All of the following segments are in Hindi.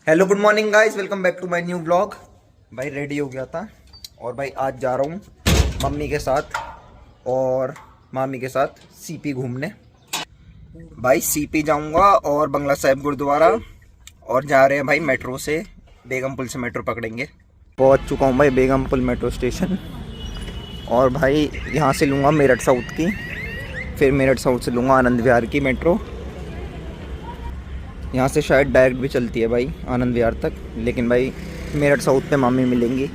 Hello good morning guys, welcome back to my new blog. भाई रेडी हो गया था और भाई आज जा रहा हूँ मम्मी के साथ और मामी के साथ सीपी घूमने। भाई सीपी जाऊँगा और बंगला साहिब गुरुद्वारा, और जा रहे हैं भाई मेट्रो से, बेगम पुल से मेट्रो पकड़ेंगे। पहुँच चुका हूँ भाई बेगम पुल मेट्रो स्टेशन, और भाई यहाँ से लूँगा मेरठ साउथ की, फिर मेरठ साउथ से लूँगा आनंद विहार की मेट्रो। यहाँ से शायद डायरेक्ट भी चलती है भाई आनंद विहार तक, लेकिन भाई मेरठ साउथ पे मामी मिलेंगी।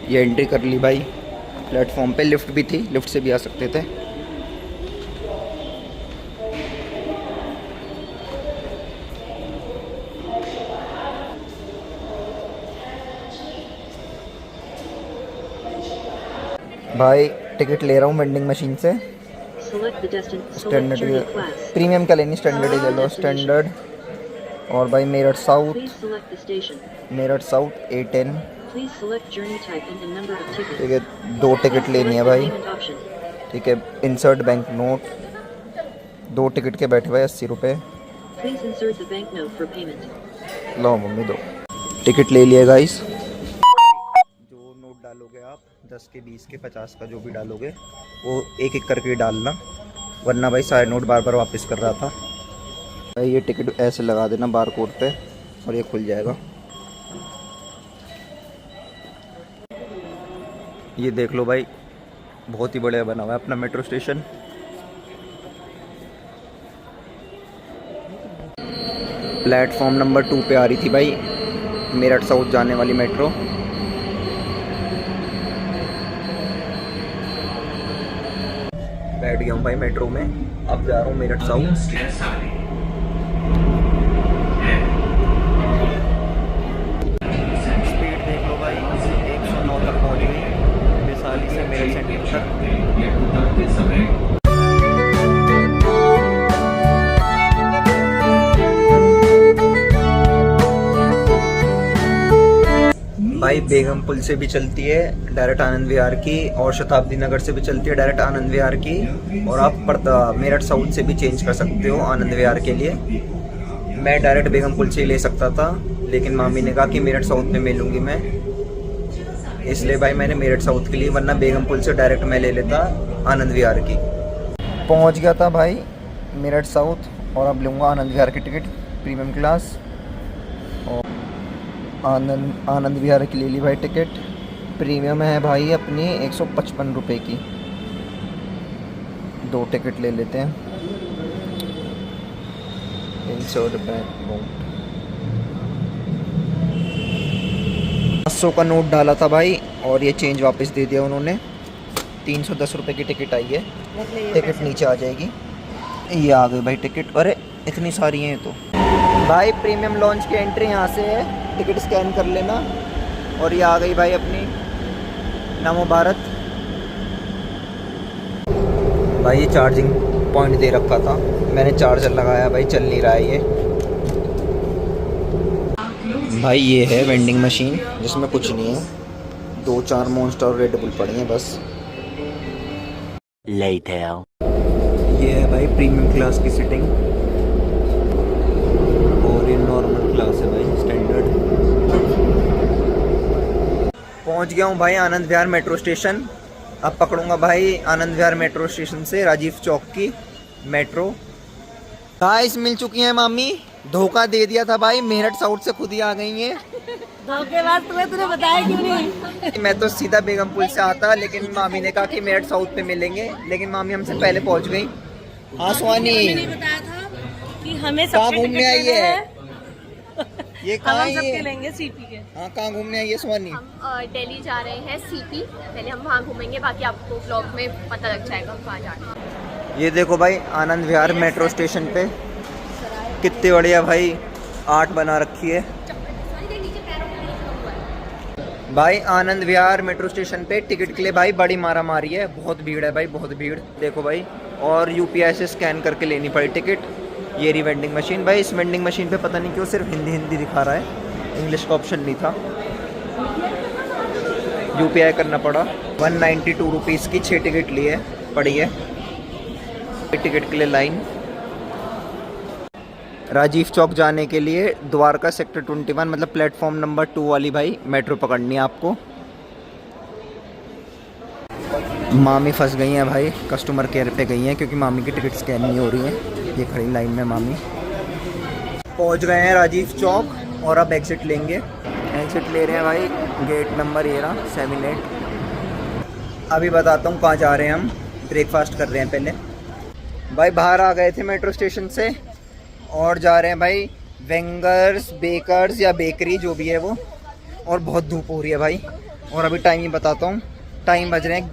ये एंट्री कर ली भाई प्लेटफॉर्म पे, लिफ्ट भी थी, लिफ्ट से भी आ सकते थे। भाई टिकट ले रहा हूँ वेंडिंग मशीन से। स्टैंडर्ड प्रीमियम का लेनी, स्टैंडर्ड ही ले लो, स्टैंडर्ड। और भाई मेरठ साउथ A10। ठीक है, 2 टिकट लेनी है भाई। ठीक है, इंसर्ट बैंक नोट, 2 टिकट के बैठे भाई 80 रुपये। लो मम्मी 2 टिकट ले लिए गाइस। जो नोट डालोगे आप 10 के 20 के 50 का जो भी डालोगे वो एक एक करके डालना, वरना भाई सारे नोट बार बार वापस कर रहा था। भाई ये टिकट ऐसे लगा देना बार कोड पे और ये खुल जाएगा। ये देख लो भाई, बहुत ही बढ़िया बना हुआ है अपना मेट्रो स्टेशन। प्लेटफॉर्म नंबर 2 पे आ रही थी भाई मेरठ साउथ जाने वाली मेट्रो। बैठ गया हूँ भाई मेट्रो में, अब जा रहा हूँ मेरठ साउथ। भाई बेगम पुल से भी चलती है डायरेक्ट आनंद विहार की, और शताब्दी नगर से भी चलती है डायरेक्ट आनंद विहार की, और आप मेरठ साउथ से भी चेंज कर सकते हो आनंद विहार के लिए। मैं डायरेक्ट बेगम पुल से ही ले सकता था, लेकिन मामी ने कहा कि मेरठ साउथ में मिलूंगी मैं, इसलिए भाई मैंने मेरठ साउथ के लिए, वरना बेगम पुल से डायरेक्ट मैं ले लेता आनंद विहार की। पहुंच गया था भाई मेरठ साउथ, और अब लूँगा आनंद विहार की टिकट प्रीमियम क्लास। और आनंद विहार की ले ली भाई टिकट, प्रीमियम है भाई अपनी 155 रुपये की। 2 टिकट ले लेते हैं। इंसर्ट बैंक नोट, 500 का नोट डाला था भाई, और ये चेंज वापस दे दिया उन्होंने। 310 रुपये की टिकट आई है, टिकट नीचे आ जाएगी। ये आ गई भाई टिकट, अरे इतनी सारी हैं तो। भाई प्रीमियम लॉन्च की एंट्री यहाँ से है, टिकट स्कैन कर लेना। और ये आ गई भाई अपनी नमो भारत। भाई ये चार्जिंग पॉइंट दे रखा था, मैंने चार्जर लगाया भाई, चल नहीं रहा है ये। भाई ये है वेंडिंग मशीन जिसमें कुछ नहीं है, 2-4 मॉन्स्टर और रेड बुल पड़ी हैं बस। ये है भाई प्रीमियम क्लास की सीटिंग, और ये नॉर्मल क्लास है भाई, स्टैंडर्ड। पहुंच गया हूँ भाई आनंद विहार मेट्रो स्टेशन। अब पकड़ूंगा भाई आनंद विहार मेट्रो स्टेशन से राजीव चौक की मेट्रो। गाइस मिल चुकी हैं मामी, धोखा दे दिया था भाई, मेरठ साउथ से खुद ही आ गई हैं। धोखेबाज तुझे बताया क्यों नहीं? मैं तो सीधा बेगम पुल से आता, लेकिन मामी ने कहा कि मेरठ साउथ पे मिलेंगे, लेकिन मामी हमसे पहले पहुंच गई। हाँ सुहानी, नहीं बताया था कि हमें कहाँ घूमने आई है? ये कहाँ हम सबके लेंगे सीपी के। हाँ कहाँ घूमने आई है सुहानी? हम दिल्ली जा रहे हैं सीपी, पहले हम वहाँ घूमेंगे, बाकी आपको ब्लॉग में पता लग जाएगा हम कहाँ जा रहे हैं। ये देखो भाई आनंद विहार मेट्रो स्टेशन पे कितनी बढ़िया भाई आर्ट बना रखी है। भाई आनंद विहार मेट्रो स्टेशन पे टिकट के लिए भाई बड़ी मारा मारी है, बहुत भीड़ है भाई, बहुत भीड़। देखो भाई, और UPI से स्कैन करके लेनी पड़ी टिकट। ये रही वेंडिंग मशीन भाई, इस वेंडिंग मशीन पे पता नहीं क्यों सिर्फ हिंदी दिखा रहा है, इंग्लिश का ऑप्शन नहीं था। UPI करना पड़ा। 192 रुपीज़ की 6 टिकट लिए पड़ी है। टिकट के लिए लाइन। राजीव चौक जाने के लिए द्वारका सेक्टर 21 मतलब प्लेटफॉर्म नंबर 2 वाली भाई मेट्रो पकड़नी है आपको। मामी फंस गई हैं भाई, कस्टमर केयर पे गई हैं क्योंकि मामी की टिकट स्कैन नहीं हो रही है। ये खड़ी लाइन में मामी। पहुंच गए हैं राजीव चौक और अब एग्ज़िट लेंगे। एग्ज़िट ले रहे हैं भाई, गेट नंबर ये रहा 78। अभी बताता हूँ कहाँ जा रहे हैं हम। ब्रेकफास्ट कर रहे हैं पहले भाई। बाहर आ गए थे मेट्रो स्टेशन से और जा रहे हैं भाई वेंगर्स बेकर्स या बेकरी जो भी है वो। और बहुत धूप हो रही है भाई। और अभी टाइम ही बताता हूँ, टाइम बज रहे हैं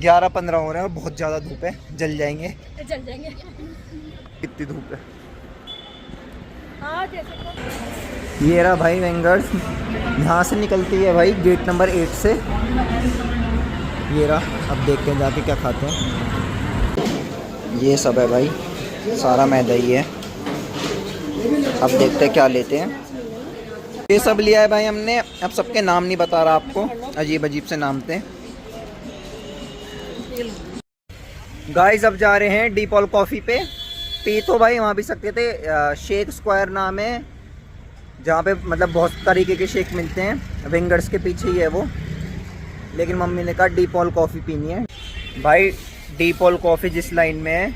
11:15 हो रहे हैं और बहुत ज़्यादा धूप है। जल जाएंगे कितनी धूप है। ये रहा भाई वेंगर्स, यहाँ से निकलती है भाई गेट नंबर 8 से। ये रहा, अब देखते हैं जाके क्या खाते हैं। ये सब है भाई, सारा मैदा ही है। अब देखते हैं क्या लेते हैं। ये सब लिया है भाई हमने। अब सबके नाम नहीं बता रहा आपको, अजीब अजीब से नाम थे। गाइस अब जा रहे हैं डीपॉल कॉफ़ी पे। पी तो भाई वहाँ भी सकते थे, शेक स्क्वायर नाम है जहाँ पे मतलब बहुत तरीके के शेक मिलते हैं। विंगर्स के पीछे ही है वो, लेकिन मम्मी ने कहा डीपॉल कॉफ़ी पीनी है। भाई डीपॉल कॉफ़ी जिस लाइन में है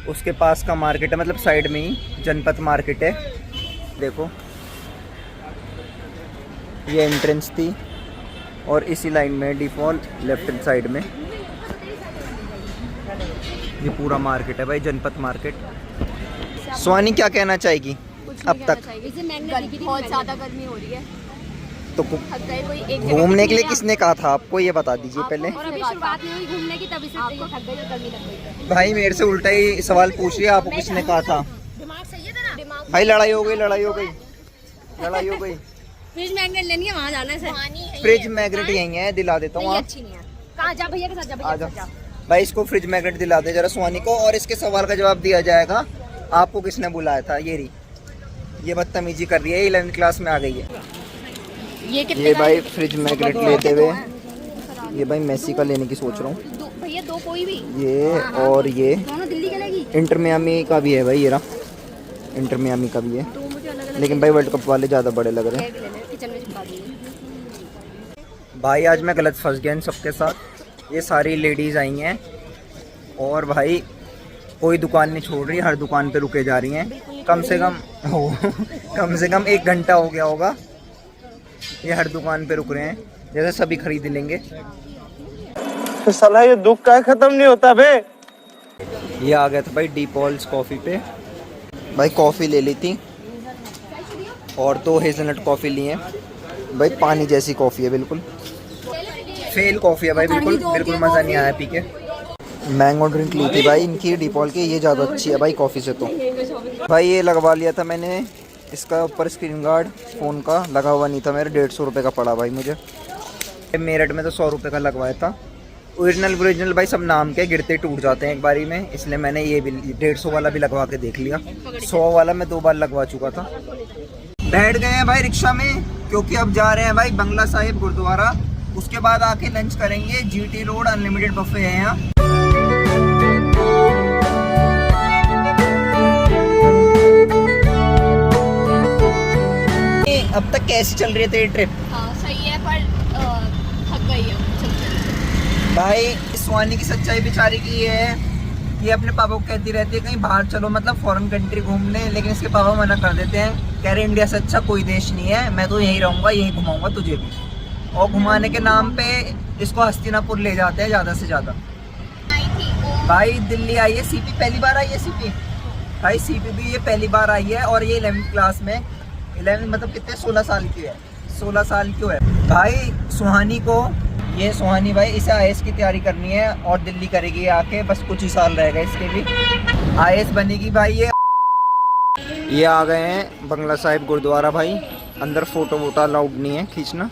उसके पास का मार्केट है, मतलब साइड में ही जनपद मार्केट है। देखो ये एंट्रेंस थी और इसी लाइन में डीपॉल लेफ्ट हैंड साइड में ये पूरा मार्केट है भाई, जनपद मार्केट। सोनी क्या कहना चाहेगी अब तक? बहुत ज़्यादा गर्मी हो रही है तो घूमने के लिए किसने कहा था आपको, ये बता दीजिए पहले। और अभी शुरुआत नहीं हुई घूमने की, तभी से आपको थक गई और गर्मी लग गई। भाई मेरे से उल्टा ही सवाल पूछ रही है, आपको किसने कहा था? दिमाग सही है तेरा? दिमाग भाई लड़ाई हो गई, लड़ाई हो गई, लड़ाई हो गई। फ्रिज मैग्नेट लेनी है, वहाँ जाना है। फ्रिज मैग्नेट यही है, दिला देता हूँ। अच्छी नहीं है। कहाँ जा भैया के साथ, जा भैया के साथ जा। भाई इसको फ्रिज मैग्नेट दिला दे जरा सोनी को, और इसके सवाल का जवाब दिया जाएगा। आपको किसने बुलाया था? ये रही, ये बदतमीजी कर रही है, 11वीं क्लास में आ गई है। ये भाई फ्रिज मैग्नेट लेते हुए, ये भाई मेसी का लेने की सोच रहा हूँ भैया। दो कोई भी ये, और ये दोनों दिल्ली के लगी। इंटर मियामी का भी है भाई, ये रहा इंटर मियामी का भी है, लेकिन भाई वर्ल्ड कप वाले ज़्यादा बड़े लग रहे हैं। किचन में चिपका दिए भाई आज मैं गलत फंस गया इन सबके साथ। ये सारी लेडीज़ आई हैं और भाई कोई दुकान नहीं छोड़ रही, हर दुकान पे रुके जा रही हैं। कम से कम 1 घंटा हो गया होगा ये हर दुकान पे रुक रहे हैं, जैसे सभी खरीद लेंगे। तो साला ये दुख का खत्म नहीं होता बे। ये आ गया था भाई डीपॉल्स कॉफ़ी पे। भाई कॉफ़ी ले ली थी और 2 हेज़लनट कॉफ़ी ली है भाई। पानी जैसी कॉफ़ी है, बिल्कुल फेल कॉफ़ी है भाई, बिल्कुल मज़ा नहीं आया पी के। मैंगो ड्रिंक ली थी भाई इनकी डीपॉल की, ये ज़्यादा अच्छी है भाई कॉफ़ी से। तो भाई ये लगवा लिया था मैंने, इसका ऊपर स्क्रीन गार्ड फ़ोन का लगा हुआ नहीं था मेरे, 150 रुपये का पड़ा भाई मुझे। मेरठ में तो 100 रुपये का लगवाया था। ओरिजिनल भाई सब नाम के गिरते टूट जाते हैं एक बारी में, इसलिए मैंने ये भी 150 वाला भी लगवा के देख लिया। 100 वाला मैं 2 बार लगवा चुका था। बैठ गए हैं भाई रिक्शा में, क्योंकि अब जा रहे हैं भाई बंगला साहिब गुरुद्वारा। उसके बाद आके लंच करेंगे। GT रोड अनलिमिटेड बफे है यहाँ। अब तक कैसी चल रही है तेरी ट्रिप? हाँ सही है, पर थक गई है भाई स्वानी की सच्चाई बेचारी की ये है, ये अपने पापा को कहती रहती है कहीं बाहर चलो, मतलब फॉरेन कंट्री घूमने, लेकिन इसके पापा मना कर देते हैं। कह रहे इंडिया से अच्छा कोई देश नहीं है, मैं तो यहीं रहूँगा, यहीं घुमाऊँगा तुझे भी। और घुमाने के नाम पे इसको हस्तिनापुर ले जाते हैं ज़्यादा से ज़्यादा। भाई दिल्ली आई है CP, पहली बार आई है CP भाई। CP भी ये पहली बार आई है और ये 11वीं क्लास में, 11 मतलब कितने 16 साल की है, 16 साल की है भाई। सुहानी को, ये सुहानी भाई इसे IAS की तैयारी करनी है और दिल्ली करेगी आके, बस कुछ ही साल रह गए इसके भी, IAS बनेगी भाई। ये आ गए हैं बंगला साहिब गुरुद्वारा भाई। अंदर फ़ोटो वोटो अलाउड नहीं है खींचना।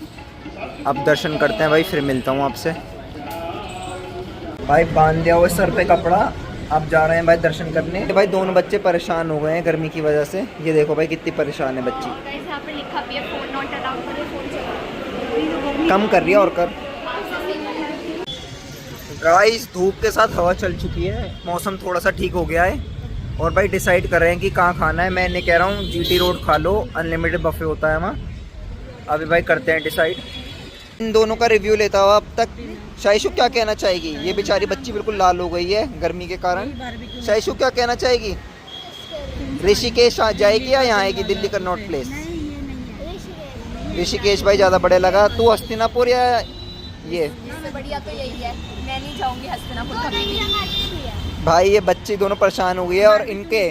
अब दर्शन करते हैं भाई, फिर मिलता हूँ आपसे। भाई बांध दिया हुआ सर पे कपड़ा, अब जा रहे हैं भाई दर्शन करने। भाई दोनों बच्चे परेशान हो गए हैं गर्मी की वजह से। ये देखो भाई कितनी परेशान है बच्ची। कम कर रही है और कर। गाइस धूप के साथ हवा चल चुकी है, मौसम थोड़ा सा ठीक हो गया है। और भाई डिसाइड कर रहे हैं कि कहाँ खाना है। मैं कह रहा हूँ GT रोड खा लो, अनलिमिटेड बफे होता है वहाँ। अभी भाई करते हैं डिसाइड। इन दोनों का रिव्यू लेता हुआ अब तक शाइशु क्या कहना चाहेगी? ये बेचारी बच्ची बिल्कुल लाल हो गई है गर्मी के कारण। शाइशु क्या कहना चाहेगी? ऋषिकेश जाएगी या यहाँ आएगी दिल्ली कनॉट प्लेस? ऋषिकेश भाई ज़्यादा बढ़िया लगा। तू हस्तिनापुर या ये? इससे बढ़िया तो यही है, मैं नहीं जाऊंगी हस्तिनापुर कभी भी। भाई ये बच्ची दोनों परेशान हो गई है और इनके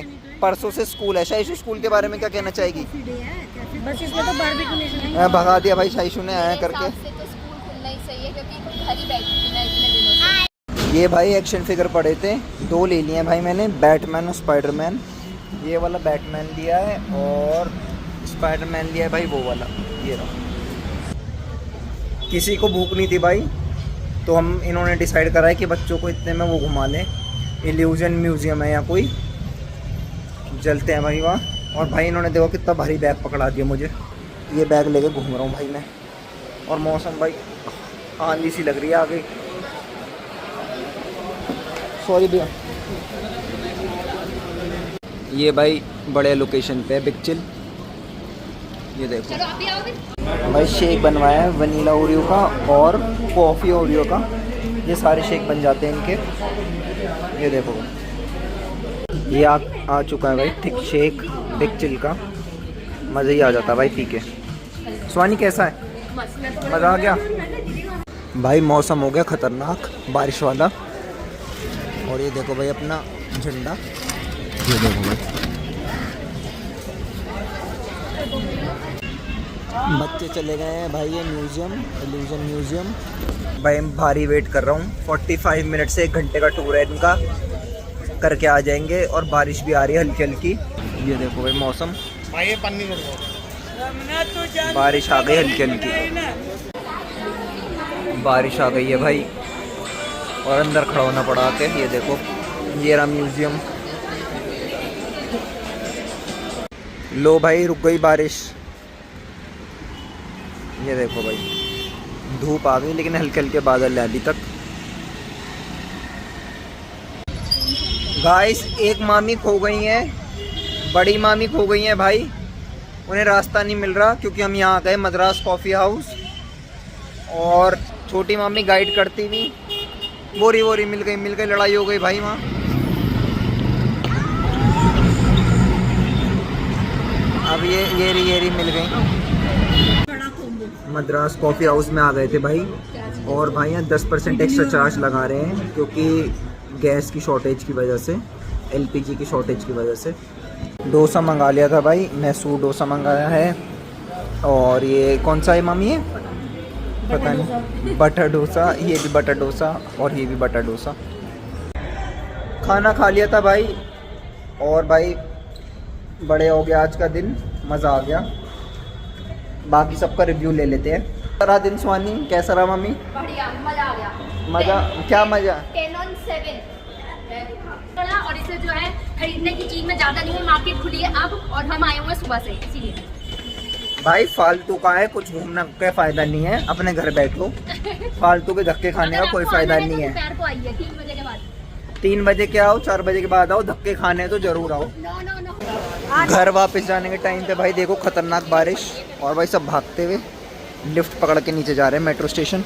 परसों से स्कूल है। शाइशु स्कूल के बारे में क्या कहना चाहेगी? बस इसमें तो बारबेक्यू नहीं भगा दिया भाई शाइशु ने आया करके। से तो स्कूल खुलना ही सही है क्योंकि घर ही बैठी थी मैं इतने दिनों से। ये भाई एक्शन फिगर पड़े थे, 2 ले लिए हैं भाई मैंने, बैटमैन और स्पाइडरमैन। ये वाला बैटमैन लिया है और स्पाइडरमैन लिया है भाई वो वाला, ये रहा। किसी को भूख नहीं थी भाई, तो हम इन्होंने डिसाइड करा है कि बच्चों को इतने में वो घुमा लें। इल्यूजन म्यूजियम है यहाँ कोई, चलते हैं भाई वहाँ। और भाई इन्होंने देखो कितना भारी बैग पकड़ा दिया मुझे। ये बैग लेके घूम रहा हूँ भाई मैं। और मौसम भाई आंधी सी लग रही है आगे। सॉरी भैया। ये भाई बड़े लोकेशन पे है बिग चिल। ये देखो चलो आप भी आओगे। भाई शेक बनवाया है वनीला ओरियो का और कॉफ़ी ओरियो का। ये सारे शेक बन जाते हैं इनके। ये देखो ये आ चुका है भाई थिक शेक बिग चिल का। मज़ा ही आ जाता है भाई पी के। स्वानी कैसा है? मज़ा आ गया भाई। मौसम हो गया ख़तरनाक बारिश वाला। और ये देखो भाई अपना झंडा, ये देखो भाई। बच्चे चले गए हैं भाई ये म्यूज़ियम, इल्यूजन म्यूज़ियम। भाई मैं भारी वेट कर रहा हूँ, 45 मिनट से 1 घंटे का टूर है इनका, करके आ जाएंगे। और बारिश भी आ रही है हल्की हल्की। ये देखो भाई मौसम, बारिश आ गई हल्की हल्की, बारिश आ गई है भाई। और अंदर खड़ा होना पड़ा आके। ये देखो ये रहा म्यूज़ियम। लो भाई रुक गई बारिश। ये देखो भाई धूप आ गई लेकिन हल्के हल्के बादल है अभी तक। गाइस एक मामी खो गई हैं, बड़ी मामी खो गई हैं भाई। उन्हें रास्ता नहीं मिल रहा क्योंकि हम यहाँ गए मद्रास कॉफ़ी हाउस। और छोटी मामी गाइड करती हुई बोरी मिल गई लड़ाई हो गई भाई वहाँ। अब ये रही मिल गई। मद्रास कॉफ़ी हाउस में आ गए थे भाई। और भाई यहाँ 10% एक्स्ट्रा चार्ज लगा रहे हैं क्योंकि गैस की शॉर्टेज की वजह से, LPG की शॉर्टेज की वजह से। डोसा मंगा लिया था भाई, मैसूर डोसा मंगाया है। और ये कौन सा है मामी? है पता नहीं, बटर डोसा। ये भी बटर डोसा और ये भी बटर डोसा। खाना खा लिया था भाई। और भाई बड़े हो गया आज का दिन, मज़ा आ गया। बाकी सबका रिव्यू ले लेते हैं। सारा दिन स्वानी कैसा रहा मम्मी? बढ़िया, मजा आ गया। मज़ा क्या मज़ा? कैनन 7 और इसे जो है खरीदने की चीज में ज्यादा नहीं है, मार्केट खुली है अब और हम आए हुए सुबह से इसीलिए। भाई फालतू का है, कुछ घूमना का फायदा नहीं है, अपने घर बैठो। फालतू के धक्के खाने का कोई फायदा नहीं है। दोपहर को आइए 3 बजे के बाद। 3 बजे के आओ, 4 बजे के बाद आओ, धक्के खाने तो जरूर आओ। नो। घर वापस जाने के टाइम पे भाई देखो खतरनाक बारिश। और भाई सब भागते हुए लिफ्ट पकड़ के नीचे जा रहे हैं मेट्रो स्टेशन।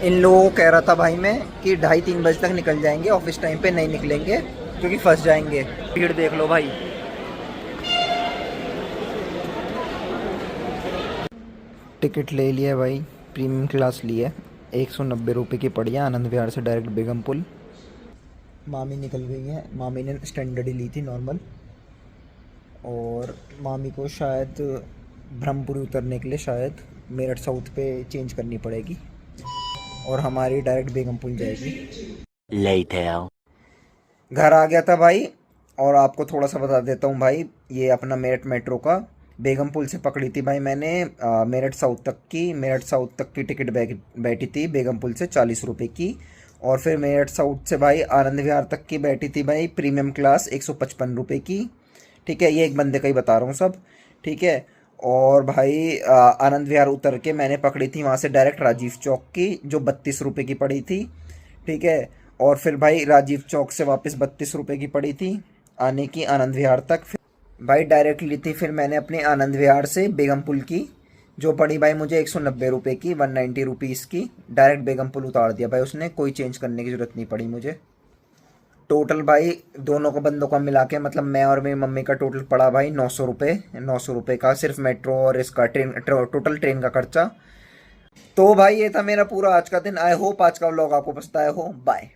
इन लोगों को कह रहा था भाई मैं कि 2:30-3 बजे तक निकल जाएंगे, ऑफिस टाइम पे नहीं निकलेंगे क्योंकि फंस जाएंगे। भीड़ देख लो भाई। टिकट ले लिया भाई, प्रीमियम क्लास ली है, 190 रुपये की पड़ी है आनंद विहार से डायरेक्ट बेगम पुल। मामी निकल गई है, मामी ने स्टैंडर्ड ही ली थी नॉर्मल। और मामी को शायद ब्रह्मपुरी उतरने के लिए शायद मेरठ साउथ पे चेंज करनी पड़ेगी और हमारी डायरेक्ट बेगम पुल जाएगी। घर आ गया था भाई। और आपको थोड़ा सा बता देता हूँ भाई, ये अपना मेरठ मेट्रो का बेगम पुल से पकड़ी थी भाई मैंने मेरठ साउथ तक की टिकट बैठी थी बेगम पुल से 40 रुपये की। और फिर मेरठ साउथ से भाई आनंद विहार तक की बैठी थी भाई प्रीमियम क्लास 155 रुपये की। ठीक है, ये एक बंदे का ही बता रहा हूँ सब, ठीक है। और भाई आनंद विहार उतर के मैंने पकड़ी थी वहाँ से डायरेक्ट राजीव चौक की, जो 32 रुपये की पड़ी थी। ठीक है, और फिर भाई राजीव चौक से वापस 32 रुपये की पड़ी थी। आने की आनंद विहार तक। भाई डायरेक्ट ली थी फिर मैंने अपने आनंद विहार से बेगम पुल की, जो पड़ी भाई मुझे 190 रुपये की, 190 रुपीज़ की। डायरेक्ट बेगम पुल उतार दिया भाई उसने, कोई चेंज करने की ज़रूरत नहीं पड़ी मुझे। टोटल भाई दोनों को बंदों का मिला के, मतलब मैं और मेरी मम्मी का टोटल पड़ा भाई 900 रुपये, 900 रुपये का सिर्फ मेट्रो और इसका टोटल ट्रेन का खर्चा। तो भाई ये था मेरा पूरा आज का दिन। आई होप आज का व्लॉग आपको पसंद आया हो। बाय।